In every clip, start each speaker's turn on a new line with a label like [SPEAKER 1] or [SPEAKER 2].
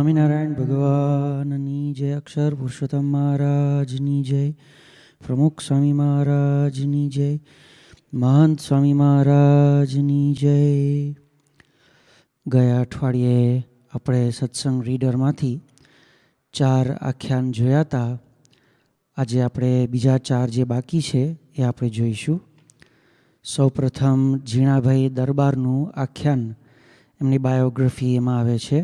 [SPEAKER 1] સ્વામિનારાયણ ભગવાનની જય, અક્ષર પુરુષોત્તમ મહારાજની જય, પ્રમુખ સ્વામી મહારાજની જય, મહંત સ્વામી મહારાજની જય. ગયા અઠવાડિયે આપણે સત્સંગ રીડરમાંથી 4 આખ્યાન જોયા હતા. આજે આપણે બીજા 4 જે બાકી છે એ આપણે જોઈશું. સૌપ્રથમ ઝીણાભાઈ દરબારનું આખ્યાન, એમની બાયોગ્રાફી એમાં આવે છે.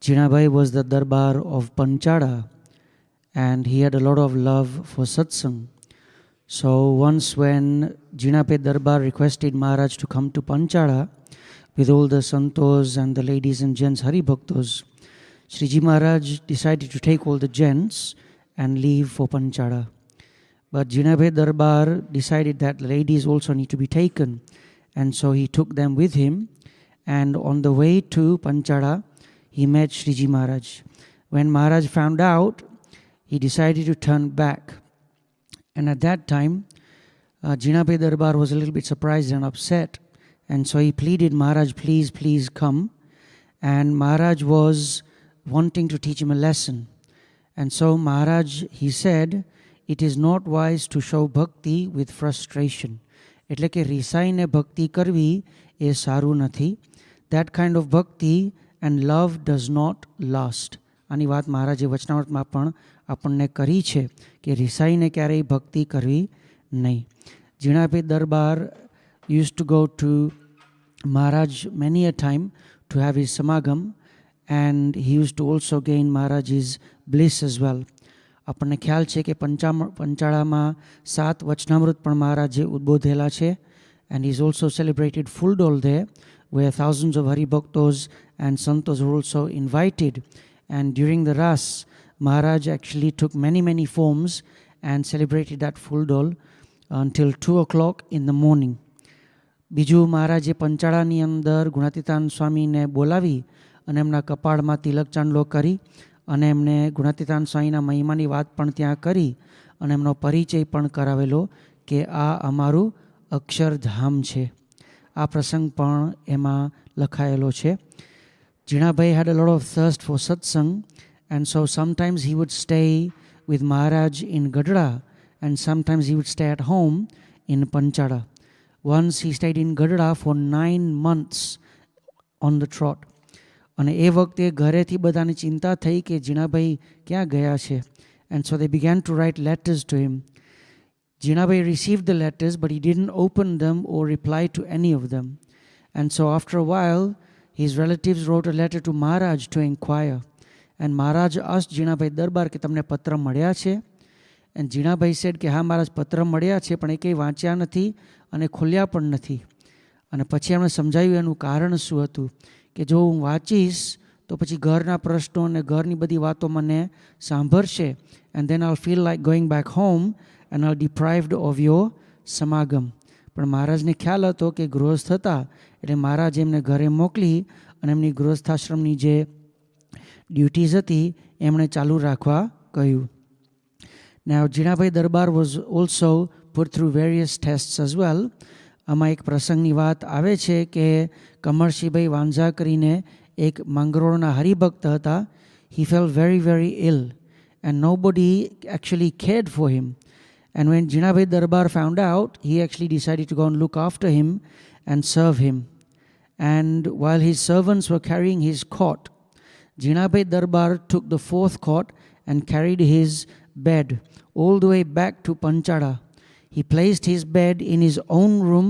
[SPEAKER 1] Jinabai was the Darbar of Panchada and he had a lot of love for Satsang. So once when Jinabai Darbar requested Maharaj to come to Panchada with all the Santos and the ladies and gents Hari Bhaktos, Sriji Maharaj decided to take all the gents and leave for Panchada. But Jinabai Darbar decided that the ladies also need to be taken, and so he took them with him, and on the way to Panchada he met Sriji Maharaj. When Maharaj found out, he decided to turn back. And at that time, Jinabai Darbar was a little bit surprised and upset. And so he pleaded, Maharaj, please, please come. And Maharaj was wanting to teach him a lesson. And so Maharaj, he said, it is not wise to show bhakti with frustration. એટલે કે રિસાઈને ભક્તિ કરવી એ સારું નથી. That kind of bhakti and love does not last. આની વાત મહારાજે વચનામૃતમાં પણ આપણને કરી છે કે રિસાઈને ક્યારેય ભક્તિ કરવી નહીં. ઝીણાભાઈ દરબાર used to go to Maharaj many a time to have his samagam, and he used to also gain Maharaj's bliss as well. આપણને ખ્યાલ છે કે પંચાળામાં 7 વચનામૃત પણ મહારાજે ઉદ્બોધેલા છે, and he's also celebrated full dole there, where thousands of Hari Bhaktos and Santos were also invited. And during the Ras, Maharaj actually took many forms and celebrated that full dole until 2 o'clock in the morning. બીજું મહારાજે પંચાળાની અંદર ગુણાતીતાન સ્વામીને બોલાવી અને એમના કપાળમાં તિલક ચાંદલો કરી અને એમને ગુણાતીતાન સ્વામીના મહિમાની વાત પણ ત્યાં કરી અને એમનો પરિચય પણ કરાવેલો કે આ અમારું અક્ષરધામ છે. આ પ્રસંગ પણ એમાં લખાયેલો છે. Jinabai had a lot of thirst for satsang, and so sometimes he would stay with Maharaj in Gadra, and sometimes he would stay at home in Panchada. Once he stayed in Gadra for 9 months on the trot. અને એ વખતે ઘરેથી બધાની ચિંતા થઈ કે જીણાભાઈ ક્યાં ગયા છે. And so they began to write letters to him. Jinabai received the letters, but he didn't open them or reply to any of them. And so after a while, his relatives wrote a letter to Maharaj to inquire. And Maharaj asked Jinabai Darbar કે તમને પત્ર મળ્યા છે? And Jinabai said કે હા મહારાજ પત્ર મળ્યા છે, પણ એ કંઈ વાંચ્યા નથી અને ખોલ્યા પણ નથી. અને પછી એમણે સમજાવ્યું એનું કારણ શું હતું કે જો હું વાંચીશ તો પછી ઘરના પ્રશ્નો અને ઘરની બધી વાતો મને સાંભળશે, and then I'll feel like going back home and are deprived of your samagam. પણ મહારાજને ખ્યાલ હતો કે ગૃહસ્થ હતા, એટલે મહારાજ એમને ઘરે મોકલી અને એમની ગૃહસ્થાશ્રમની જે ડ્યુટીઝ હતી એમણે ચાલુ રાખવા કહ્યું. Now Jinabai Darbar was also put through various tests as well. આમાં એક પ્રસંગની વાત આવે છે કે કમરશીભાઈ વાંઝા કરીને એક માંગરોળના હરિભક્ત હતા. He fell very ill and nobody actually cared for him. And when Jinabai Darbar found out, he actually decided to go and look after him and serve him. And while his servants were carrying his cot, Jinabai Darbar took the 4th cot and carried his bed all the way back to Panchada. He placed his bed in his own room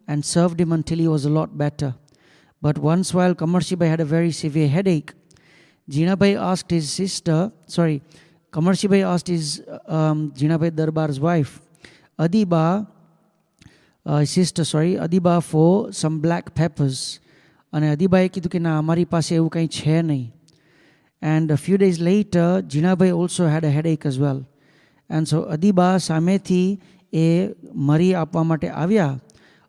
[SPEAKER 1] and served him until he was a lot better. But once while Kamarshibai had a very severe headache, Jinabai asked his Kamarshibai asked his Jinabai Darbar's wife, Adiba for some black peppers. અને અદીબાએ કીધું કે ના અમારી પાસે એવું કંઈ છે નહીં. And a few days later, Jinabai also had a headache as well. And so Adiba સામેથી એ મરી આપવા માટે આવ્યા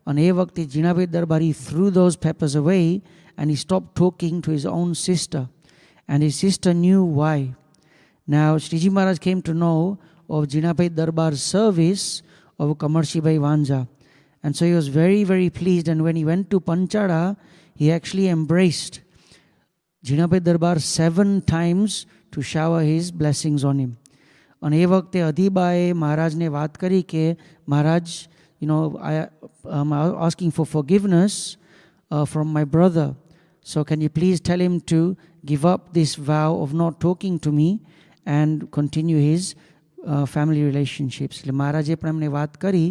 [SPEAKER 1] અને એ વખતે Jinabai Darbar he threw those peppers away and he stopped talking to his own sister. And his sister knew why. Now, Sriji Maharaj came to know of Jinabai Darbar's service of Kamarshibai Vanja. And so he was very pleased. And when he went to Panchada, he actually embraced ઝીણાભાઈ Darbar 7 times to shower his blessings on him. અને એ વખતે અધીબાએ મહારાજને વાત કરી કે મહારાજ, I'm asking for forgiveness from my brother. So can you please tell him to give up this vow of not talking to me and continue his family relationships. એટલે મહારાજે પણ એમને વાત કરી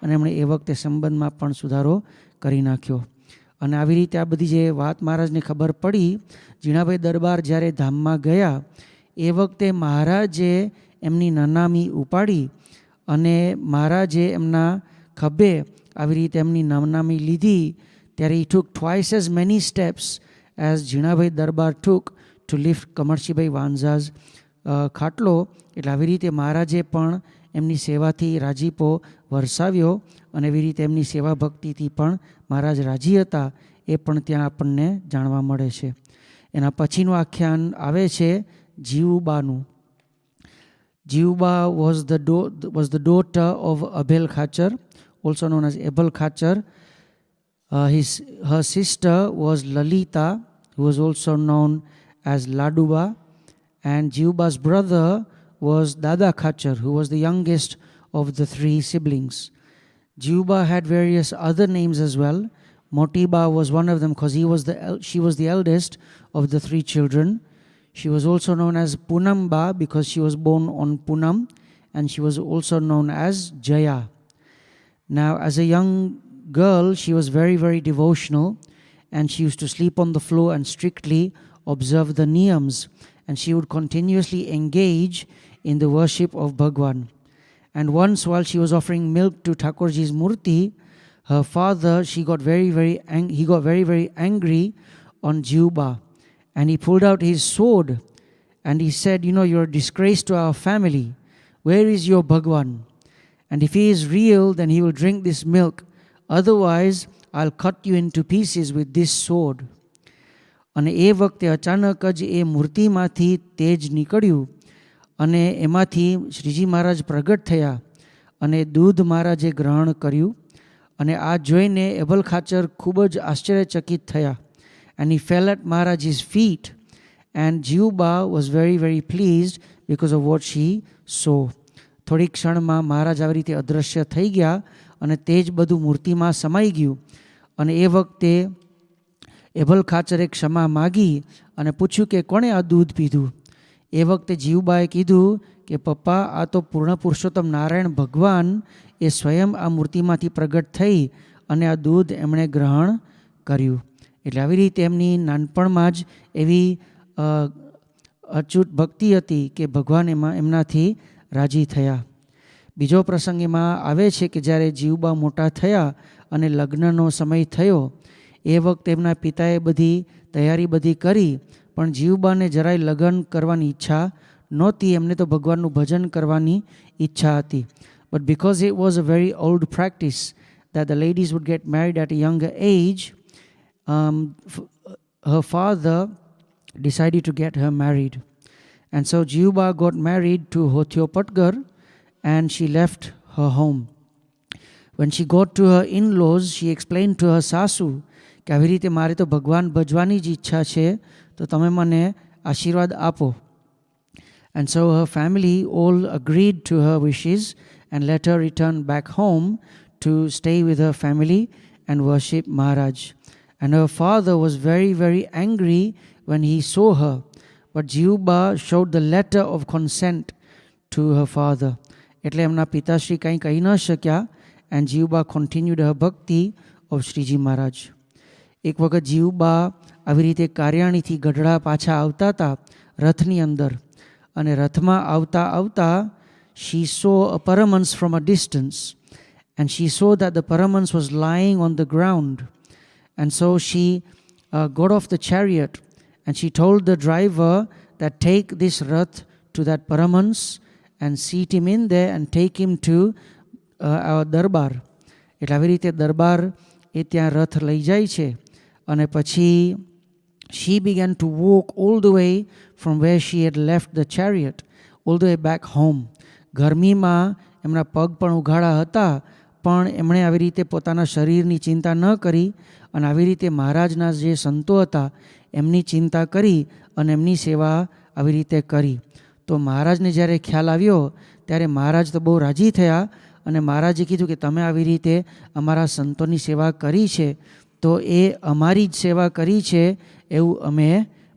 [SPEAKER 1] અને એમણે એ વખતે સંબંધમાં પણ સુધારો કરી નાખ્યો. અને આવી રીતે આ બધી જે વાત મહારાજને ખબર પડી, ઝીણાભાઈ દરબાર જ્યારે ધામમાં ગયા એ વખતે મહારાજે એમની નનામી ઉપાડી અને મહારાજે એમના ખભે આવી રીતે એમની નનામી લીધી. ત્યારે he took twice as many steps as ઝીણાભાઈ Darbar took to lift કમરશીભાઈ વાંઝા's ખાટલો. એટલે આવી રીતે મહારાજે પણ એમની સેવાથી રાજીપો વરસાવ્યો અને એવી રીતે એમની સેવા ભક્તિથી પણ મહારાજ રાજી હતા, એ પણ ત્યાં આપણને જાણવા મળે છે. એના પછીનું આખ્યાન આવે છે જીવુબાનું. જીવુબા was the daughter of Abel Khachar, also known as Abel Khachar. Her sister was Lalita, who was also known as Laduba, and Jivuba's brother was Dada Khachar, who was the youngest of the 3 siblings. Jivuba had various other names as well. Motiba was one of them because she was the eldest of the 3 children. She was also known as Punamba because she was born on Punam, and she was also known as Jaya. Now, as a young girl, she was very, very devotional, and she used to sleep on the floor and strictly observe the niyams, and she would continuously engage in the worship of Bhagwan. And once, while she was offering milk to Thakurji's murti, her father, he got very, very angry on Jivuba, and he pulled out his sword and he said, you're a disgrace to our family. Where is your Bhagwan? And if he is real, then he will drink this milk. Otherwise, I'll cut you into pieces with this sword. અને એ વખતે અચાનક જ એ મૂર્તિમાંથી તેજ નીકળ્યું અને એમાંથી શ્રીજી મહારાજ પ્રગટ થયા અને દૂધ મહારાજે ગ્રહણ કર્યું. અને આ જોઈને એબલ ખાચર ખૂબ જ આશ્ચર્યચકિત થયા. And he fell at Maharaj's feet, and Jivuba was very, very pleased because of what she saw. થોડી ક્ષણમાં મહારાજ આવી રીતે અદૃશ્ય થઈ ગયા અને તેજ બધું મૂર્તિમાં સમાઈ ગયું. અને એ વખતે એબલ ખાચરે ક્ષમા માગી અને પૂછ્યું કે કોણે આ દૂધ પીધું. એ વખતે જીવુબાએ કીધું કે પપ્પા, આ તો પૂર્ણ પુરુષોત્તમ નારાયણ ભગવાન એ સ્વયં આ મૂર્તિમાંથી પ્રગટ થઈ અને આ દૂધ એમણે ગ્રહણ કર્યું. એટલે આવી રીતે એમની નાનપણમાં જ એવી અચૂટ ભક્તિ હતી કે ભગવાન એમનાથી રાજી થયા. બીજો પ્રસંગ એમાં આવે છે કે જ્યારે જીવુબા મોટા થયા અને લગ્નનો સમય થયો, એ વખતે એમના પિતાએ બધી તૈયારી બધી કરી, પણ જીવુબાને જરાય લગ્ન કરવાની ઈચ્છા નહોતી. એમને તો ભગવાનનું ભજન કરવાની ઈચ્છા હતી. But because it was a very old practice that the ladies would get married at a younger age, her father decided to get her married. And so Jivuba got married to Hotyo Patgar and she left her home. When she got to her in-laws, she explained to her sasu કે આવી રીતે મારે તો ભગવાન ભજવાની જ ઈચ્છા છે, તો તમે મને આશીર્વાદ આપો. And so her family all agreed to her wishes and let her return back home to stay with her family and worship Maharaj. And her father was very, very angry when he saw her. But Jivuba showed the letter of consent to her father. એટલે એમના પિતાશ્રી કંઈ કહી ન શક્યા. And Jivuba continued her bhakti of Sriji Maharaj. એક વખત જીવુબા આવી રીતે કાર્યાણીથી ગઢડા પાછા આવતા હતા રથની અંદર, અને રથમાં આવતા આવતા she saw a paramhans from a distance, and she saw that the paramhans was lying on the ground. And so she got off the chariot and she told the driver that take this rath to that paramhans and seat him in there and take him to our darbar. એટલે આવી રીતે દરબાર એ ત્યાં રથ લઈ જાય છે. અને પછી she began to walk all the way from where she had left the chariot, all the way back home. ગરમીમાં એમના પગ પણ ઉઘાડા હતા, પણ એમણે આવી રીતે પોતાના શરીરની ચિંતા ન કરી અને આવી રીતે મહારાજના જે સંતો હતા એમની ચિંતા કરી અને એમની સેવા આવી રીતે કરી. તો મહારાજને જ્યારે ખ્યાલ આવ્યો ત્યારે મહારાજ તો બહુ રાજી થયા અને મહારાજે કીધું કે તમે આવી રીતે અમારા સંતોની સેવા કરી છે તો એ અમારી જ સેવા કરી છે એવું અમે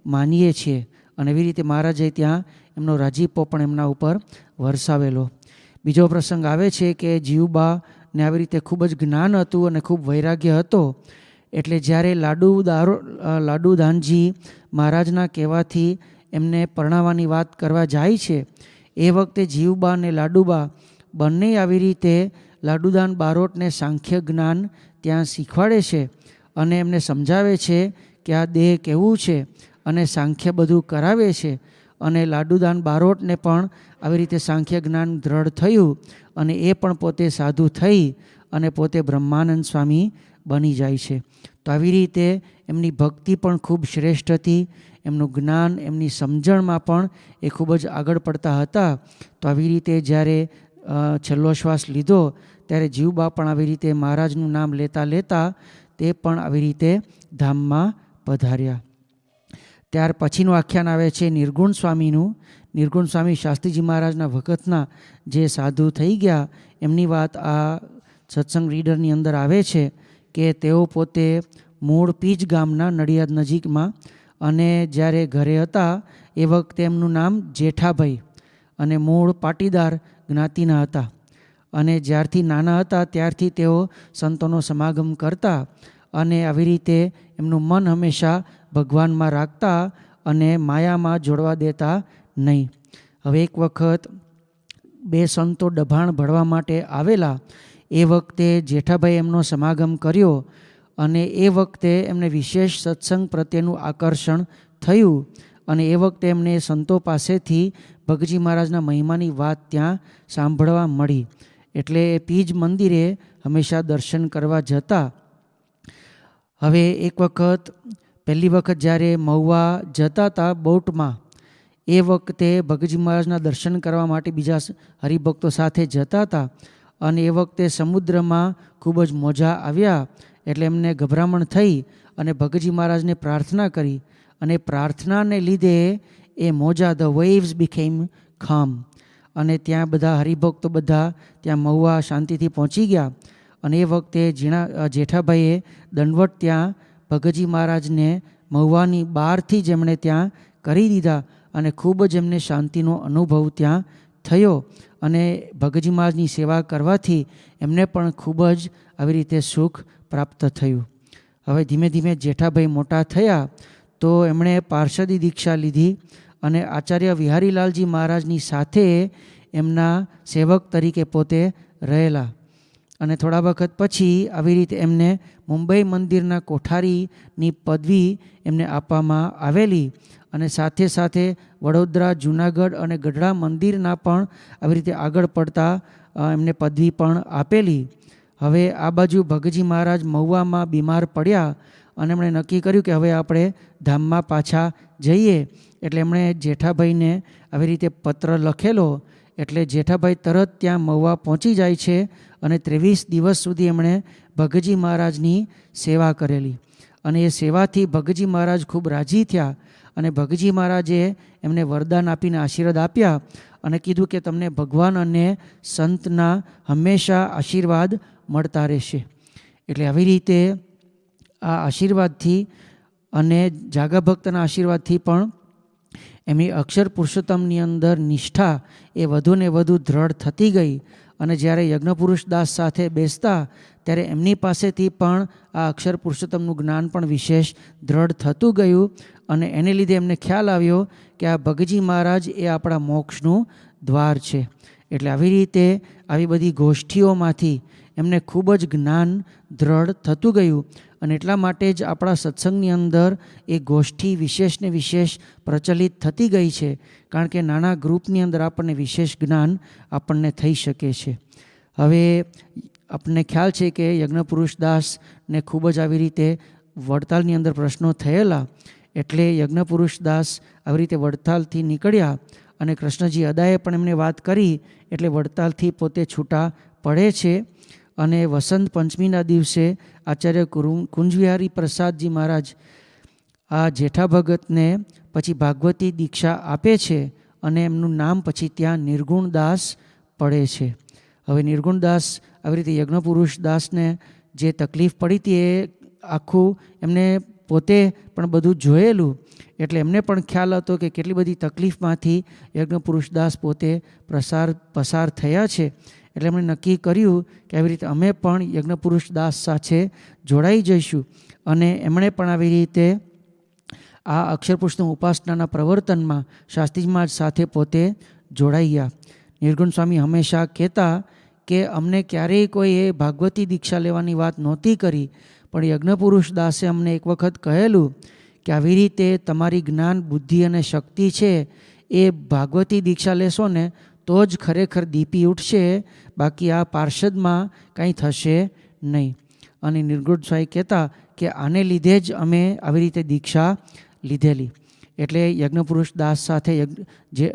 [SPEAKER 1] માનીએ છીએ. અને એવી રીતે મહારાજે ત્યાં એમનો રાજીપો પણ એમના ઉપર વરસાવેલો. બીજો પ્રસંગ આવે છે કે જીવબાને આવી રીતે ખૂબ જ જ્ઞાન હતું અને ખૂબ વૈરાગ્ય હતો. એટલે જ્યારે લાડુદાનજી મહારાજના કહેવાથી એમને પરણાવવાની વાત કરવા જાય છે એ વખતે જીવબા અને લાડુબા બંને આવી રીતે લાડુદાન બારોટને સાંખ્ય જ્ઞાન ત્યાં શીખવાડે છે અને એમને સમજાવે છે કે આ દેહ કેવું છે અને સાંખ્ય બધું કરાવે છે. અને લાડુદાન બારોટને પણ આવી રીતે સાંખ્ય જ્ઞાન દ્રઢ થયું અને એ પણ પોતે સાધુ થઈ અને પોતે બ્રહ્માનંદ સ્વામી બની જાય છે. તો આવી રીતે એમની ભક્તિ પણ ખૂબ શ્રેષ્ઠ હતી, એમનું જ્ઞાન, એમની સમજણમાં પણ એ ખૂબ જ આગળ પડતા હતા. તો આવી રીતે જ્યારે છેલ્લો શ્વાસ લીધો ત્યારે જીવબા પણ આવી રીતે મહારાજનું નામ લેતા લેતા તે પણ આવી રીતે ધામમાં પધાર્યા. ત્યાર પછીનું આખ્યાન આવે છે નિર્ગુણ સ્વામીનું. નિર્ગુણ સ્વામી શાસ્ત્રીજી મહારાજના વખતના જે સાધુ થઈ ગયા એમની વાત આ સત્સંગ રીડરની અંદર આવે છે કે તેઓ પોતે મૂળ પીજ ગામના નડિયાદ નજીકમાં અને જ્યારે ઘરે હતા એ વખતે એમનું નામ જેઠાભાઈ અને મૂળ પાટીદાર જ્ઞાતિના હતા. અને જ્યારથી નાના હતા ત્યારથી તેઓ સંતોનો સમાગમ કરતા અને આવી રીતે એમનું મન હંમેશા ભગવાનમાં રાખતા અને માયામાં જોડવા દેતા નહીં. હવે એક વખત બે સંતો ડભાણ ભળવા માટે આવેલા. એ વખતે જેઠાભાઈ એમનો સમાગમ કર્યો અને એ વખતે એમને વિશેષ સત્સંગ પ્રત્યેનું આકર્ષણ થયું અને એ વખતે એમને સંતો પાસેથી ભગજી મહારાજના મહિમાની વાત ત્યાં સાંભળવા મળી. એટલે એ પીજ મંદિરે હંમેશા દર્શન કરવા જતા. હવે એક વખત પહેલી વખત જ્યારે મહુવા જતા હતા બોટમાં એ વખતે ભગજી મહારાજના દર્શન કરવા માટે બીજા હરિભક્તો સાથે જતા હતા અને એ વખતે સમુદ્રમાં ખૂબ જ મોજા આવ્યા. એટલે એમને ગભરામણ થઈ અને ભગજી મહારાજને પ્રાર્થના કરી અને પ્રાર્થનાને લીધે એ મોજા ધ વેવ્સ બીકેમ calm અને ત્યાં બધા હરિભક્તો બધા ત્યાં મહુવા શાંતિથી પહોંચી ગયા. અને એ વખતે જેઠાભાઈએ દંડવટ ત્યાં ભગજી મહારાજને મહુવાની બહારથી જ એમણે ત્યાં કરી દીધા અને ખૂબ જ એમને શાંતિનો અનુભવ ત્યાં થયો અને ભગજી મહારાજની સેવા કરવાથી એમને પણ ખૂબ જ આવી રીતે સુખ પ્રાપ્ત થયું. હવે ધીમે ધીમે જેઠાભાઈ મોટા થયા તો એમણે પાર્ષદી દીક્ષા લીધી અને આચાર્ય વિહારીલાલજી મહારાજની સાથે એમના સેવક તરીકે પોતે રહેલા. અને થોડા વખત પછી આવી રીતે એમને મુંબઈ મંદિરના કોઠારીની પદવી એમને આપવામાં આવેલી અને સાથે સાથે વડોદરા, જૂનાગઢ અને ગઢડા મંદિરના પણ આવી રીતે આગળ પડતા એમને પદવી પણ આપેલી. હવે આ બાજુ ભગજી મહારાજ મહુવામાં બીમાર પડ્યા અને એમણે નક્કી કર્યું કે હવે આપણે ધામમાં પાછા જઈએ. એટલે એમણે જેઠાભાઈને આવી રીતે પત્ર લખેલો. એટલે જેઠાભાઈ તરત ત્યાં મહુવા પહોંચી જાય છે અને 23 દિવસ સુધી એમણે ભગજી મહારાજની સેવા કરેલી અને એ સેવાથી ભગજી મહારાજ ખૂબ રાજી થયા અને ભગજી મહારાજે એમને વરદાન આપીને આશીર્વાદ આપ્યા અને કીધું કે તમને ભગવાન અને સંતના હંમેશા આશીર્વાદ મળતા રહેશે. એટલે આવી રીતે આ આશીર્વાદથી અને જાગા ભક્તના આશીર્વાદથી પણ એમની અક્ષર પુરુષોત્તમની અંદર નિષ્ઠા એ વધુને વધુ દ્રઢ થતી ગઈ અને જ્યારે યજ્ઞપુરુષ દાસ સાથે બેસતા ત્યારે એમની પાસેથી પણ આ અક્ષર પુરુષોત્તમનું જ્ઞાન પણ વિશેષ દ્રઢ થતું ગયું અને એને લીધે એમને ખ્યાલ આવ્યો કે આ ભગજી મહારાજ એ આપણા મોક્ષનું દ્વાર છે. એટલે આવી રીતે આવી બધી ગોષ્ઠીઓમાંથી એમને ખૂબ જ જ્ઞાન દ્રઢ થતું ગયું અને એટલા માટે જ આપણા સત્સંગની અંદર એ ગોષ્ઠી વિશેષને વિશેષ પ્રચલિત થતી ગઈ છે. કારણ કે નાના ગ્રુપની અંદર આપણને વિશેષ જ્ઞાન આપણને થઈ શકે છે. હવે આપણને ખ્યાલ છે કે યજ્ઞપુરુષ દાસને ખૂબ જ આવી રીતે વડતાલની અંદર પ્રશ્નો થયેલા. એટલે યજ્ઞપુરુષ દાસ આવી રીતે વડતાલથી નીકળ્યા અને કૃષ્ણજી અદાએ પણ એમને વાત કરી એટલે વડતાલથી પોતે છૂટા પડે છે અને વસંત પંચમીના દિવસે આચાર્ય કુંજવિહારી પ્રસાદજી મહારાજ આ જેઠા ભગતને પછી ભાગવતી દીક્ષા આપે છે અને એમનું નામ પછી ત્યાં નિર્ગુણદાસ પડે છે. હવે નિર્ગુણદાસ આવી રીતે યજ્ઞપુરુષ દાસને જે તકલીફ પડી હતી એ આખું એમને પોતે પણ બધું જોયેલું, એટલે એમને પણ ખ્યાલ હતો કે કેટલી બધી તકલીફમાંથી યજ્ઞપુરુષ દાસ પોતે પસાર થયા છે. એટલે એમણે નક્કી કર્યું કે આવી રીતે અમે પણ યજ્ઞપુરુષ દાસ સાથે જોડાઈ જઈશું. અને એમણે પણ આવી રીતે આ અક્ષરપુરુષનું ઉપાસનાના પ્રવર્તનમાં શાસ્ત્રીજી મહારાજ સાથે પોતે જોડાઈ ગયા. નિર્ગુણ સ્વામી હંમેશા કહેતા કે અમને ક્યારેય કોઈએ ભાગવતી દીક્ષા લેવાની વાત નહોતી કરી, પણ યજ્ઞપુરુષ દાસે અમને એક વખત કહેલું કે આવી રીતે તમારી જ્ઞાન, બુદ્ધિ અને શક્તિ છે એ ભાગવતી દીક્ષા લેશો ને તો જ ખરેખર દીપી ઉઠશે, બાકી આ પાર્ષદમાં કંઈ થશે નહીં. અને નિર્ગુણ સ્વામી કહેતા કે આને લીધે જ અમે આવી રીતે દીક્ષા લીધેલી. એટલે યજ્ઞપુરુષ દાસ સાથે જે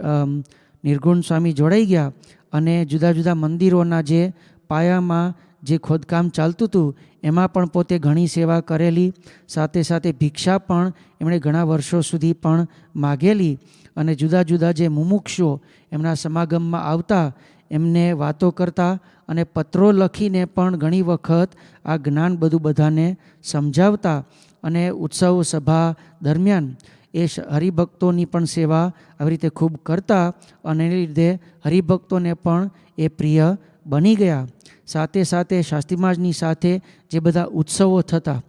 [SPEAKER 1] નિર્ગુણ સ્વામી જોડાઈ ગયા અને જુદા જુદા મંદિરોના જે પાયામાં જે ખોદકામ ચાલતું હતું એમાં પણ પોતે ઘણી સેવા કરેલી. સાથે સાથે ભિક્ષા પણ એમણે ઘણા વર્ષો સુધી પણ માગેલી. અને જુદા જુદા જે મુમુક્ષુઓ એમના સમાગમમાં આવતા એમને વાતો કરતા અને પત્રો લખીને પણ ઘણી વખત આ જ્ઞાન બધું બધાને સમજાવતા. અને ઉત્સવ સભા દરમિયાન એ હરિભક્તોની પણ સેવા આવી રીતે ખૂબ કરતા અને એને લીધે હરિભક્તોને પણ એ પ્રિય બની ગયા. સાથે સાથે શાસ્ત્રી મહારાજની સાથે જે બધા ઉત્સવો થતા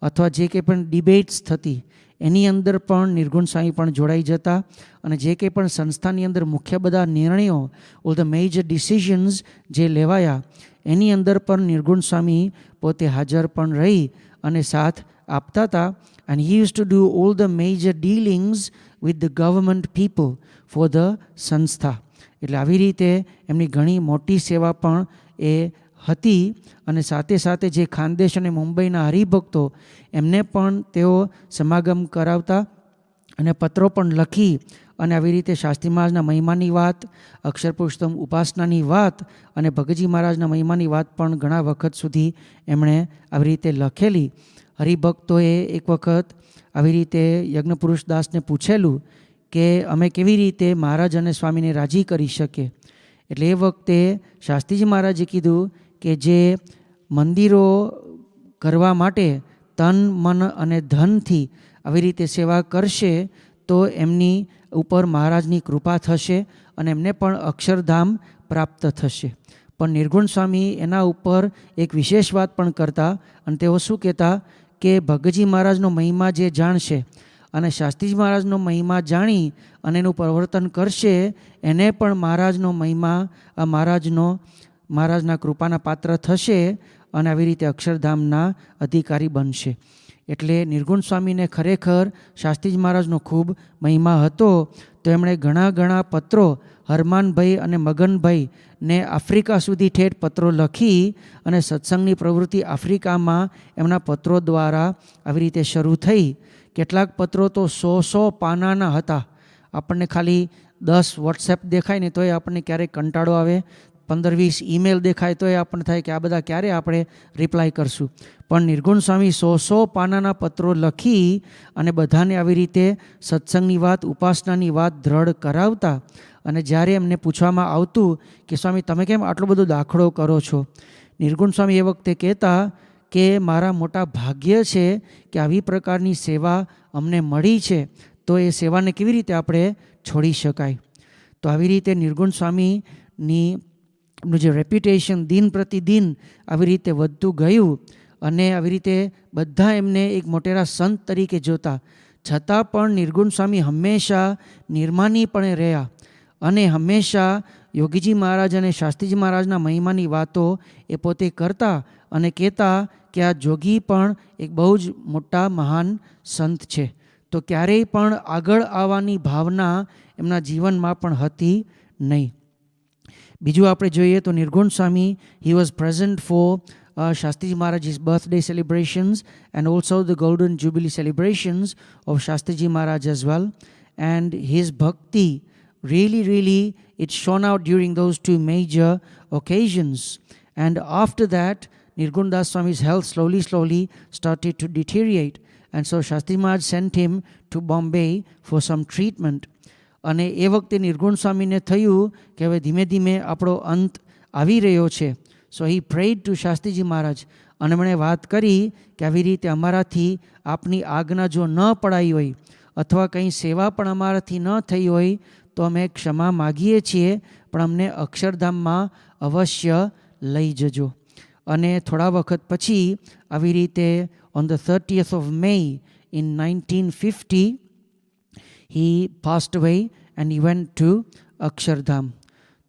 [SPEAKER 1] અથવા જે કંઈ પણ ડિબેટ્સ થતી એની અંદર પણ નિર્ગુણ સ્વામી પણ જોડાઈ જતા. અને જે કંઈ પણ સંસ્થાની અંદર મુખ્ય બધા નિર્ણયો, ઓલ ધ મેજર ડિસિઝન્સ જે લેવાયા એની અંદર પણ નિર્ગુણ સ્વામી પોતે હાજર પણ રહી અને સાથ આપતા હતા. And he used to do all the major dealings with the government people for the સંસ્થા. એટલે આવી રીતે એમની ઘણી મોટી સેવા પણ એ હતી. અને સાથે સાથે જે ખાનદેશ અને મુંબઈના હરિભક્તો એમને પણ તેઓ સમાગમ કરાવતા અને પત્રો પણ લખી અને આવી રીતે શાસ્ત્રી મહારાજના મહિમાની વાત, અક્ષર પુરુષોત્તમ ઉપાસનાની વાત અને ભગતજી મહારાજના મહિમાની વાત પણ ઘણા વખત સુધી એમણે આવી રીતે લખેલી. હરિભક્તોએ એક વખત આવી રીતે યજ્ઞપુરુષ દાસને પૂછેલું કે અમે કેવી રીતે મહારાજ અને સ્વામીને રાજી કરી શકીએ. એટલે એ વખતે શાસ્ત્રીજી મહારાજે કીધું કે જે મંદિરો કરવા માટે તન, મન અને ધનથી આવી રીતે સેવા કરશે તો એમની ઉપર મહારાજની કૃપા થશે અને એમને પણ અક્ષરધામ પ્રાપ્ત થશે. પણ નિર્ગુણ સ્વામી એના ઉપર એક વિશેષ વાત પણ કરતા અને તેઓ શું કહેતા કે ભગતજી મહારાજનો મહિમા જે જાણશે અને શાસ્ત્રીજી મહારાજનો મહિમા જાણી અને એનું પ્રવર્તન કરશે એને પણ મહારાજનો મહિમા મહારાજના કૃપાના પાત્ર થશે અને આવી રીતે અક્ષરધામના અધિકારી બનશે. એટલે નિર્ગુણ સ્વામીને ખરેખર શાસ્ત્રીજી મહારાજનો ખૂબ મહિમા હતો. તો એમણે ઘણા પત્રો હરમાનભાઈ અને મગનભાઈને આફ્રિકા સુધી ઠેઠ પત્રો લખી અને સત્સંગની પ્રવૃત્તિ આફ્રિકામાં એમના પત્રો દ્વારા આવી રીતે શરૂ થઈ. કેટલાક પત્રો તો 100 પાનાના હતા. આપણને ખાલી 10 વોટ્સએપ દેખાય ને તોય આપણને ક્યારેક કંટાળો આવે, 15-20 ઈમેલ દેખાય તો આપણને થાય કે આ બધા ક્યારે આપણે રિપ્લાય કરશું. પણ નિર્ગુણ સ્વામી 100 પાનાના પત્રો લખી અને બધાને આવી રીતે સત્સંગની વાત, ઉપાસનાની વાત દ્રઢ કરાવતા. અને જ્યારે એમને પૂછવામાં આવતું કે સ્વામી તમે કેમ આટલો બધો દાખલો કરો છો, નિર્ગુણ સ્વામી એ વખતે કહેતા કે મારા મોટા ભાગ્ય છે કે આવી પ્રકારની સેવા અમને મળી છે, તો એ સેવાને કેવી રીતે આપણે છોડી શકાય. તો આવી રીતે નિર્ગુણ સ્વામીની નું જે રેપ્યુટેશન દિન પ્રતિદિન આવી રીતે વધતું ગયું અને આવી રીતે બધા એમને એક મોટેરા સંત તરીકે જોતા. છતાં પણ નિર્ગુણ સ્વામી હંમેશા નિર્માનીપણે રહ્યા અને હંમેશા યોગીજી મહારાજ અને શાસ્ત્રીજી મહારાજના મહિમાની વાતો એ પોતે કરતા અને કહેતા કે આ જોગી પણ એક બહુ જ મોટા મહાન સંત છે. તો ક્યારેય પણ આગળ આવવાની ભાવના એમના જીવનમાં પણ હતી નહીં. બીજું આપણે જોઈએ તો નિર્ગુણ સ્વામી he was present for Shastriji Maharaj's birthday celebrations and also the golden jubilee celebrations of Shastriji Maharaj as well. And his bhakti really it shone out during those two major occasions. And after that Nirgun Das Swami's health slowly started to deteriorate and so Shastri Maharaj Saint him to Bombay for some treatment. અને એ વખતે નિર્ગુણ સ્વામીને થયું કે હવે ધીમે ધીમે આપણો અંત આવી રહ્યો છે. સો હી પ્રેડ ટુ શાસ્ત્રીજી મહારાજ અને એમણે વાત કરી કે આવી રીતે અમારાથી આપની આજ્ઞા જો ન પડાઈ હોય અથવા કંઈ સેવા પણ અમારાથી ન થઈ હોય તો અમે ક્ષમા માગીએ છીએ, પણ અમને અક્ષરધામમાં અવશ્ય લઈ જજો. અને થોડા વખત પછી આવી રીતે on the 30th of May in 1950 he passed away and he went to Akshardham.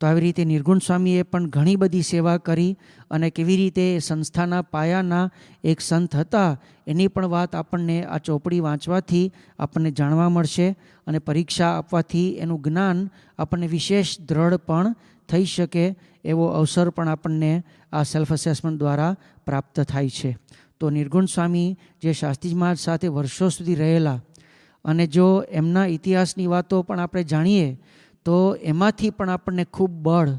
[SPEAKER 1] તો આવી રીતે નિર્ગુણ સ્વામીએ પણ ઘણી બધી સેવા કરી અને કેવી રીતે સંસ્થાના પાયાના એક સંત હતા એની પણ વાત આપણને આ ચોપડી વાંચવાથી આપણને જાણવા મળશે. અને પરીક્ષા આપવાથી એનું જ્ઞાન આપણને વિશેષ દ્રઢ પણ થઈ શકે એવો અવસર પણ આપણને આ સેલ્ફ અસેસમેન્ટ દ્વારા પ્રાપ્ત થાય છે. તો નિર્ગુણ સ્વામી જે શાસ્ત્રીજી મહારાજ સાથે વર્ષો સુધી રહેલા અને જો એમના ઇતિહાસની વાતો પણ આપણે જાણીએ તો એમાંથી પણ આપણને ખૂબ બળ,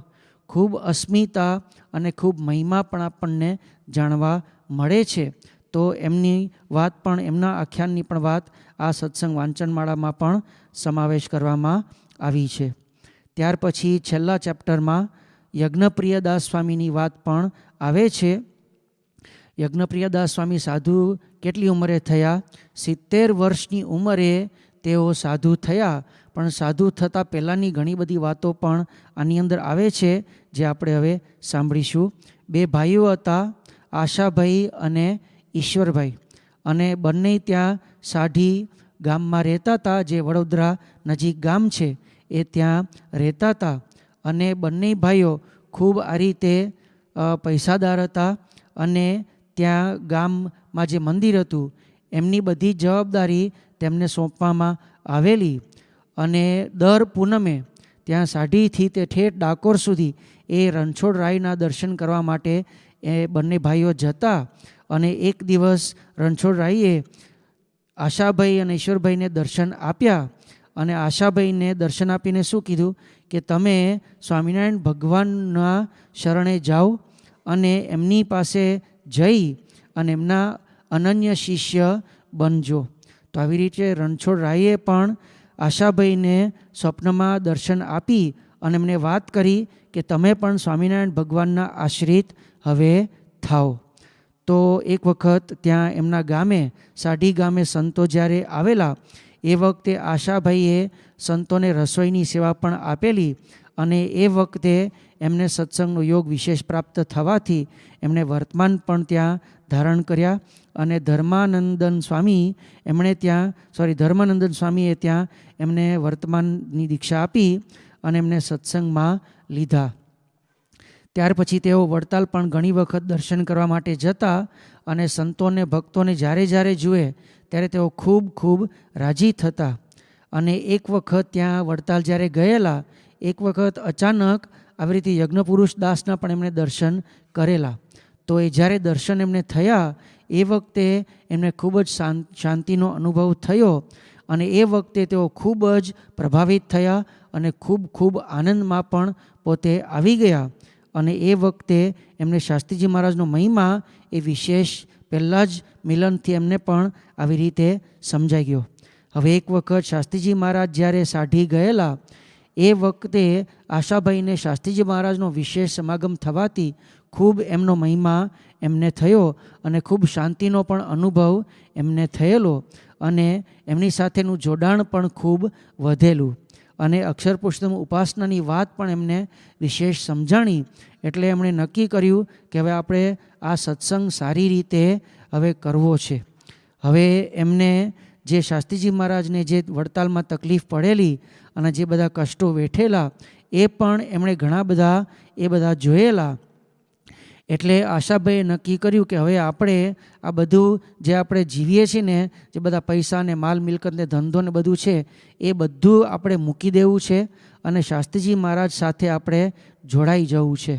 [SPEAKER 1] ખૂબ અસ્મિતા અને ખૂબ મહિમા પણ આપણને જાણવા મળે છે. તો એમની વાત પણ, એમના આખ્યાનની પણ વાત આ સત્સંગ વાંચનમાળામાં પણ સમાવેશ કરવામાં આવી છે. ત્યાર પછી છેલ્લા ચેપ્ટરમાં યજ્ઞપ્રિયદાસ સ્વામીની વાત પણ આવે છે. યજ્ઞપ્રિયદાસ સ્વામી સાધુ કેટલી ઉંમરે થયા? 70 વર્ષની ઉંમરે તેઓ સાધુ થયા. પણ સાધુ થતાં પહેલાંની ઘણી બધી વાતો પણ આની અંદર આવે છે જે આપણે હવે સાંભળીશું. 2 ભાઈઓ હતા, આશાભાઈ અને ઈશ્વરભાઈ, અને બંને ત્યાં સાઢી ગામમાં રહેતા હતા, જે વડોદરા નજીક ગામ છે એ ત્યાં રહેતા હતા. અને બંને ભાઈઓ ખૂબ આ રીતે પૈસાદાર હતા અને ત્યાં ગામમાં જે મંદિર હતું એમની બધી જવાબદારી તેમને સોંપવામાં આવેલી. અને દર પૂનમે ત્યાં સાઢીથી તે ઠેઠ ડાકોર સુધી એ રણછોડરાયના દર્શન કરવા માટે એ બંને ભાઈઓ જતા. અને એક દિવસ રણછોડરાયે આશાભાઈ અને ઈશ્વરભાઈને દર્શન આપ્યા અને આશાભાઈને દર્શન આપીને શું કીધું કે તમે સ્વામિનારાયણ ભગવાનના શરણે જાઓ અને એમની પાસે જઈ અને એમના અનન્ય શિષ્ય બનજો. તો આવી રીતે રણછોડરાયે પણ આશાભાઈને સ્વપ્નમાં દર્શન આપી અને એમને વાત કરી કે તમે પણ સ્વામિનારાયણ ભગવાનના આશ્રિત હવે થાઓ. તો એક વખત ત્યાં એમના ગામે, સાઢી ગામે સંતો જ્યારે આવેલા એ વખતે આશાભાઈએ સંતોને રસોઈની સેવા પણ આપેલી. અને એ વખતે એમને સત્સંગનો યોગ વિશેષ પ્રાપ્ત થવાથી એમણે વર્તમાન પણ ત્યાં ધારણ કર્યા. અને ધર્માનંદન સ્વામીએ ત્યાં એમને વર્તમાનની દીક્ષા આપી અને એમને સત્સંગમાં લીધા. ત્યાર પછી તેઓ વડતાલ પણ ઘણી વખત દર્શન કરવા માટે જતા અને સંતોને ભક્તોને જ્યારે જ્યારે જુએ ત્યારે તેઓ ખૂબ ખૂબ રાજી થતા. અને એક વખત ત્યાં વડતાલ જ્યારે ગયેલા, એક વખત અચાનક આવી રીતે યજ્ઞપુરુષ દાસના પણ એમણે દર્શન કરેલા. તો એ જ્યારે દર્શન એમને થયા એ વખતે એમને ખૂબ જ શાંતિનો અનુભવ થયો અને એ વખતે તેઓ ખૂબ જ પ્રભાવિત થયા અને ખૂબ આનંદમાં પણ પોતે આવી ગયા. અને એ વખતે એમને શાસ્ત્રીજી મહારાજનો મહિમા એ વિશેષ પહેલાં જ મિલનથી એમને પણ આવી રીતે સમજાઈ ગયો. હવે એક વખત શાસ્ત્રીજી મહારાજ જ્યારે સાઢી ગયેલા એ વખતે આશાભાઈને શાસ્ત્રીજી મહારાજનો વિશેષ સમાગમ થવાથી ખૂબ એમનો મહિમા એમને થયો અને ખૂબ શાંતિનો પણ અનુભવ એમને થયેલો અને એમની સાથેનું જોડાણ પણ ખૂબ વધેલું. અને અક્ષર પુરુષોત્તમ ઉપાસનાની વાત પણ એમને વિશેષ સમજાણી. એટલે એમણે નક્કી કર્યું કે હવે આપણે આ સત્સંગ સારી રીતે હવે કરવો છે. હવે એમને જે શાસ્ત્રીજી મહારાજને જે વડતાલમાં તકલીફ પડેલી અને જે બધા કષ્ટો વેઠેલા એ પણ એમણે ઘણા બધા જોયેલા. એટલે આશાભાઈએ નક્કી કર્યું કે હવે આપણે આ બધું જે આપણે જીવીએ છીએ ને, જે બધા પૈસા ને માલ મિલકત ને ધંધો ને બધું છે એ બધું આપણે મૂકી દેવું છે અને શાસ્ત્રીજી મહારાજ સાથે આપણે જોડાઈ જવું છે.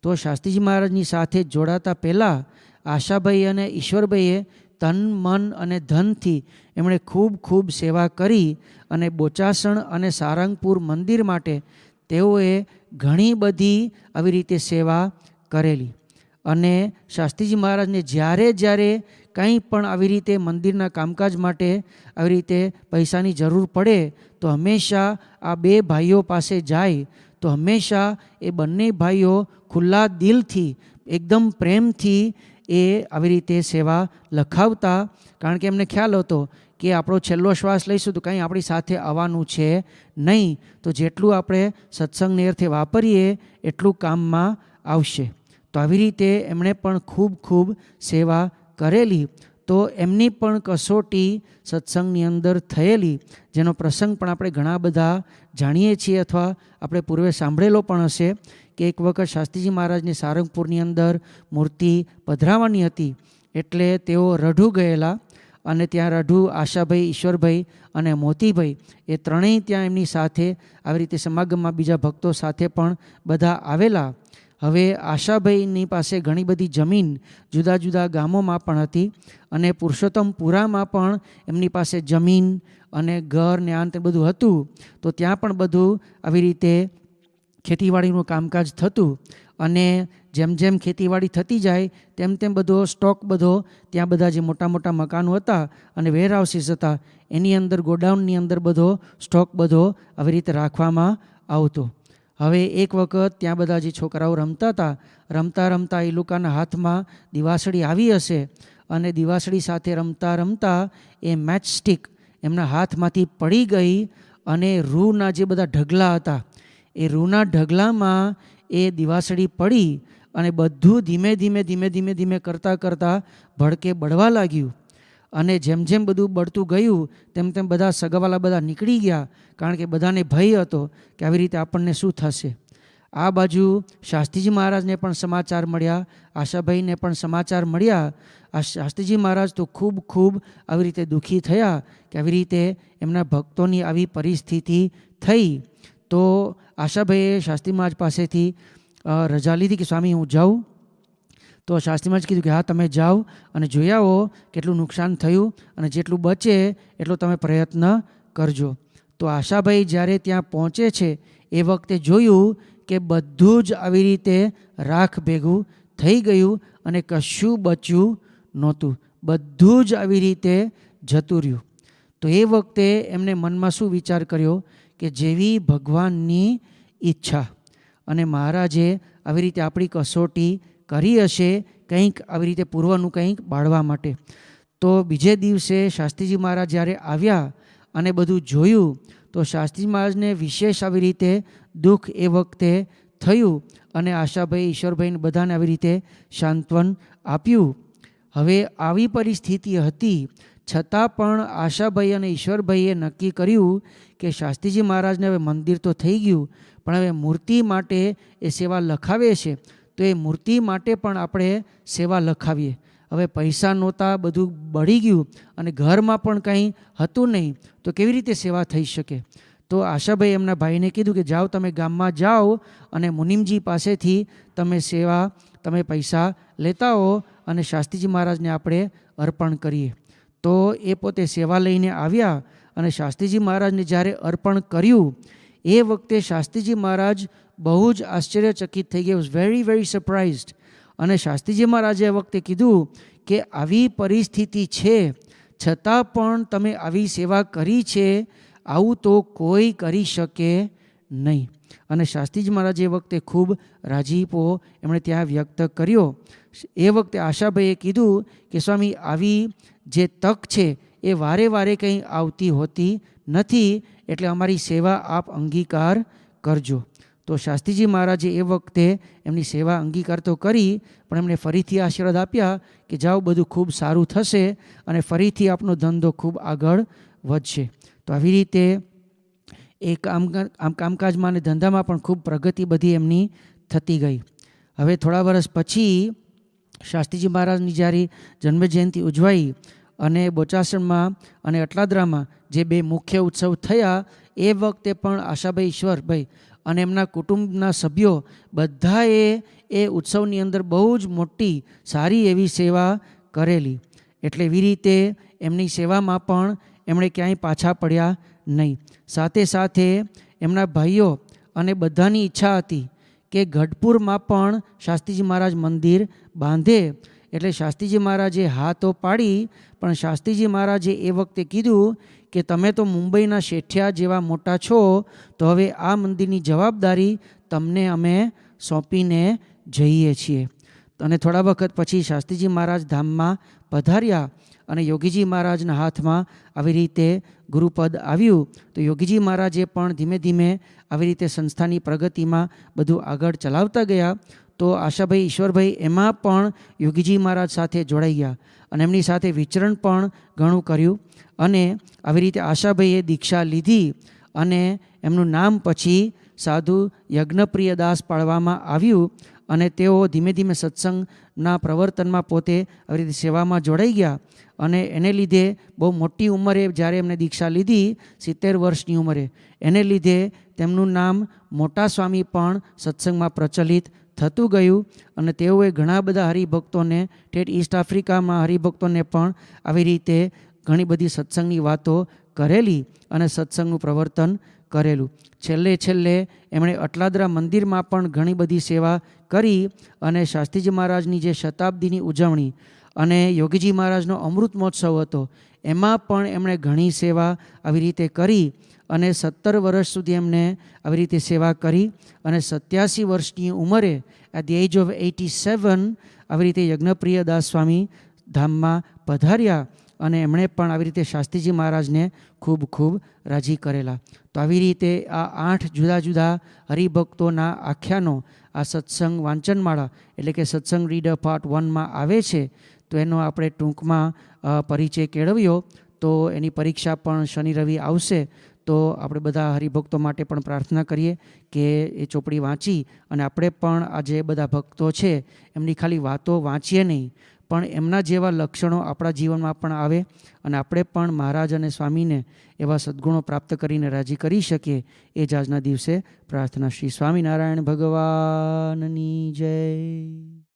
[SPEAKER 1] તો શાસ્ત્રીજી મહારાજની સાથે જોડાતા પહેલાં આશાભાઈ અને ઈશ્વરભાઈએ તન, મન અને ધનથી એમણે ખૂબ સેવા કરી અને બોચાસણ અને સારંગપુર મંદિર માટે તેઓએ ઘણી બધી આવી રીતે સેવા કરેલી. અને શાસ્ત્રીજી મહારાજને જ્યારે કંઈ પણ આવી રીતે મંદિરના કામકાજ માટે આવી રીતે પૈસાની જરૂર પડે તો હંમેશા આ બે ભાઈઓ પાસે જાય તો હંમેશા એ બંને ભાઈઓ ખુલ્લા દિલથી એકદમ પ્રેમથી એ આવી રીતે સેવા લખાવતા. કારણ કે એમને ખ્યાલ હતો કે આપણો છેલ્લો શ્વાસ લઈશું તો કંઈ આપણી સાથે આવવાનું છે નહીં, તો જેટલું આપણે સત્સંગને અર્થે વાપરીએ એટલું કામમાં આવશે. તો આવી રીતે એમણે પણ ખૂબ સેવા કરેલી. તો એમની પણ કસોટી સત્સંગની અંદર થયેલી, જેનો પ્રસંગ પણ આપણે ઘણા બધા જાણીએ છીએ અથવા આપણે પૂર્વે સાંભળેલો પણ હશે કે એક વખત શાસ્ત્રીજી મહારાજને સારંગપુરની અંદર મૂર્તિ પધરાવવાની હતી એટલે તેઓ રઢુ ગયેલા અને ત્યાં રઢુ આશાભાઈ, ઈશ્વરભાઈ અને મોતીભાઈ એ ત્રણેય ત્યાં એમની સાથે આવી રીતે સમાગમમાં બીજા ભક્તો સાથે પણ બધા આવેલા. હવે આશાભાઈની પાસે ઘણી બધી જમીન જુદા જુદા ગામોમાં પણ હતી અને પુરુષોત્તમપુરામાં પણ એમની પાસે જમીન અને ઘર ને આ તે બધું હતું. તો ત્યાં પણ બધું આવી રીતે ખેતીવાડીનું કામકાજ થતું અને જેમ ખેતીવાડી થતી જાય તેમ બધો સ્ટોક બધો ત્યાં બધા જે મોટા મોટા મકાનો હતા અને વેરહાઉસીસ હતા એની અંદર ગોડાઉનની અંદર બધો સ્ટોક બધો આવી રીતે રાખવામાં આવતો. હવે એક વખત ત્યાં બધા જે છોકરાઓ રમતા એ લોકોના હાથમાં દિવાસળી આવી હશે અને દિવાસળી સાથે રમતા એ મેચસ્ટિક એમના હાથમાંથી પડી ગઈ અને રૂના જે બધા ઢગલા હતા એ રૂના ઢગલામાં એ દિવાસળી પડી અને બધું ધીમે કરતાં ભડકે બળવા લાગ્યું. અને જેમ બધું બળતું ગયું તેમ બધા સગાવાલા બધા નીકળી ગયા, કારણ કે બધાને ભય હતો કે આવી રીતે આપણને શું થશે. આ બાજુ શાસ્ત્રીજી મહારાજને પણ સમાચાર મળ્યા, આશાભાઈને પણ સમાચાર મળ્યા. આ શાસ્ત્રીજી મહારાજ તો ખૂબ આવી રીતે દુઃખી થયા કે આવી રીતે એમના ભક્તોની આવી પરિસ્થિતિ થઈ. તો આશાભાઈએ શાસ્ત્રી મહારાજ પાસેથી રજા લીધી કે સ્વામી હું જાઉં. તો શાસ્ત્રી મહારાજ કીધું કે હા તમે જાઓ અને જોઈ આવો કેટલું નુકસાન થયું અને જેટલું બચે એટલો તમે પ્રયત્ન કરજો. તો આશાભાઈ જ્યારે ત્યાં પહોંચે છે એ વખતે જોયું કે બધું જ આવી રીતે રાખ ભેગું થઈ ગયું અને કશું બચ્યું નહોતું, બધું જ આવી રીતે જતું રહ્યું. તો એ વખતે એમને મનમાં શું વિચાર કર્યો કે જેવી ભગવાનની ઈચ્છા અને મહારાજે આવી રીતે આપણી કસોટી કરી હશે કંઈક આવી રીતે પૂર્વનું કંઈક બાળવા માટે. તો બીજે દિવસે શાસ્ત્રીજી મહારાજ જ્યારે આવ્યા અને બધું જોયું તો શાસ્ત્રીજી મહારાજને વિશેષ આવી રીતે દુઃખ એ વખતે થયું અને આશાભાઈ, ઈશ્વરભાઈને બધાને આવી રીતે સાંત્વન આપ્યું. હવે આવી પરિસ્થિતિ હતી છતાં પણ આશાભાઈ અને ઈશ્વરભાઈએ નક્કી કર્યું કે શાસ્ત્રીજી મહારાજને હવે મંદિર તો થઈ ગયું પણ હવે મૂર્તિ માટે એ સેવા લખાવે છે તો એ મૂર્તિ માટે પણ આપણે સેવા લખાવીએ. હવે પૈસા નહોતા, બધું બળી ગયું અને ઘરમાં પણ કંઈ હતું નહીં તો કેવી રીતે સેવા થઈ શકે. તો આશાભાઈ એમના ભાઈને કીધું કે જાઓ તમે ગામમાં જાઓ અને મુનિમજી પાસેથી તમે પૈસા લેતા હો અને શાસ્ત્રીજી મહારાજને આપણે અર્પણ કરીએ. તો એ પોતે સેવા લઈને આવ્યા અને શાસ્ત્રીજી મહારાજને જ્યારે અર્પણ કર્યું એ વખતે શાસ્ત્રીજી મહારાજ બહુ જ આશ્ચર્યચકિત થઈ ગયા, વેરી સરપ્રાઇઝડ. અને શાસ્ત્રીજી મહારાજે એ વખતે કીધું કે આવી પરિસ્થિતિ છે છતાં પણ તમે આવી સેવા કરી છે, આવું તો કોઈ કરી શકે નહીં. અને શાસ્ત્રીજી મહારાજે એ વખતે ખૂબ રાજીપો એમણે ત્યાં વ્યક્ત કર્યો. એ વખતે આશાભાઈએ કીધું કે સ્વામી આવી જે તક છે એ વારે કંઈ આવતી હોતી નથી, એટલે અમારી સેવા આપ અંગીકાર કરજો. તો શાસ્ત્રીજી મહારાજે એ વખતે એમની સેવા અંગીકાર તો કરી પણ એમણે ફરીથી આશીર્વાદ આપ્યા કે જાઓ બધું ખૂબ સારું થશે અને ફરીથી આપનો ધંધો ખૂબ આગળ વધશે. તો આવી રીતે એ કામકાજમાં અને ધંધામાં પણ ખૂબ પ્રગતિ બધી એમની થતી ગઈ. હવે થોડા વર્ષ પછી શાસ્ત્રીજી મહારાજની જ્યારે જન્મજયંતિ ઉજવાઈ અને બોચાસણમાં અને અટલાદરામાં જે બે મુખ્ય ઉત્સવ થયા એ વખતે પણ આશાભાઈ, ઈશ્વરભાઈ અને એમના કુટુંબના સભ્યો બધાએ એ ઉત્સવની અંદર બહુ જ મોટી સારી એવી સેવા કરેલી. એટલે એવી રીતે એમની સેવામાં પણ એમણે ક્યાંય પાછા પડ્યા નહીં. સાથે એમના ભાઈઓ અને બધાની ઈચ્છા હતી કે ગઢપુરમાં પણ શાસ્ત્રીજી મહારાજ મંદિર બાંધે. એટલે શાસ્ત્રીજી મહારાજે હા તો પાડી, પણ શાસ્ત્રીજી મહારાજે એ વખતે કીધું કે તમે તો મુંબઈના શેઠિયા જેવા મોટા છો, તો હવે આ મંદિરની જવાબદારી તમને અમે સોંપીને જઈએ છીએ. અને થોડા વખત પછી શાસ્ત્રીજી મહારાજ ધામમાં પધાર્યા અને યોગીજી મહારાજના હાથમાં આવી રીતે ગુરુપદ આવ્યું. તો યોગીજી મહારાજે પણ ધીમે ધીમે આવી રીતે સંસ્થાની પ્રગતિમાં બધું આગળ ચલાવતા ગયા. તો આશાભાઈ ઈશ્વરભાઈ એમાં પણ યોગીજી મહારાજ સાથે જોડાઈ ગયા અને એમની સાથે વિચરણ પણ ઘણું કર્યું. અને આવી રીતે આશાભાઈએ દીક્ષા લીધી અને એમનું નામ પછી સાધુ યજ્ઞપ્રિયદાસ પાડવામાં આવ્યું. અને તેઓ ધીમે ધીમે સત્સંગના પ્રવર્તનમાં પોતે આવી રીતે સેવામાં જોડાઈ ગયા. અને એને લીધે બહુ મોટી ઉંમરે જ્યારે એમને દીક્ષા લીધી, 70 વર્ષની ઉંમરે, એને લીધે તેમનું નામ મોટા સ્વામી પણ સત્સંગમાં પ્રચલિત થતું ગયું. અને તેઓએ ઘણા બધા હરિભક્તોને, ઠેઠ ઈસ્ટ આફ્રિકામાં હરિભક્તોને પણ આવી રીતે ઘણી બધી સત્સંગની વાતો કરેલી અને સત્સંગનું પ્રવર્તન કરેલું. છેલ્લે એમણે અટલાદરા મંદિરમાં પણ ઘણી બધી સેવા કરી. અને શાસ્ત્રીજી મહારાજની જે શતાબ્દીની ઉજવણી અને યોગીજી મહારાજનો અમૃત મહોત્સવ હતો, એમાં પણ એમણે ઘણી સેવા આવી રીતે કરી. અને 17 વર્ષ સુધી એમને આવી રીતે સેવા કરી. અને 87 વર્ષની ઉંમરે, એટ ધી એજ ઓફ 87, આવી રીતે યજ્ઞપ્રિયદાસ સ્વામી ધામમાં પધાર્યા. અને એમણે પણ આવી રીતે શાસ્ત્રીજી મહારાજને ખૂબ ખૂબ રાજી કરેલા. તો આવી રીતે આ 8 જુદા જુદા હરિભક્તોના આખ્યાનો આ સત્સંગ વાંચનમાળા એટલે કે સત્સંગ રીડર પાર્ટ 1માં આવે છે. તો એનો આપણે ટૂંકમાં પરિચય કેળવ્યો. તો એની પરીક્ષા પણ શનિ રવિ આવશે. તો આપણે બધા હરિભક્તો માટે પણ પ્રાર્થના કરીએ કે એ ચોપડી વાંચી અને આપણે પણ આ જે બધા ભક્તો છે એમની ખાલી વાતો વાંચીએ નહીં, પણ એમના જેવા લક્ષણો આપણા જીવનમાં પણ આવે અને આપણે પણ મહારાજ અને સ્વામીને એવા સદ્ગુણો પ્રાપ્ત કરીને રાજી કરી શકીએ. એ જ આજના દિવસે પ્રાર્થના. શ્રી સ્વામિનારાયણ ભગવાનની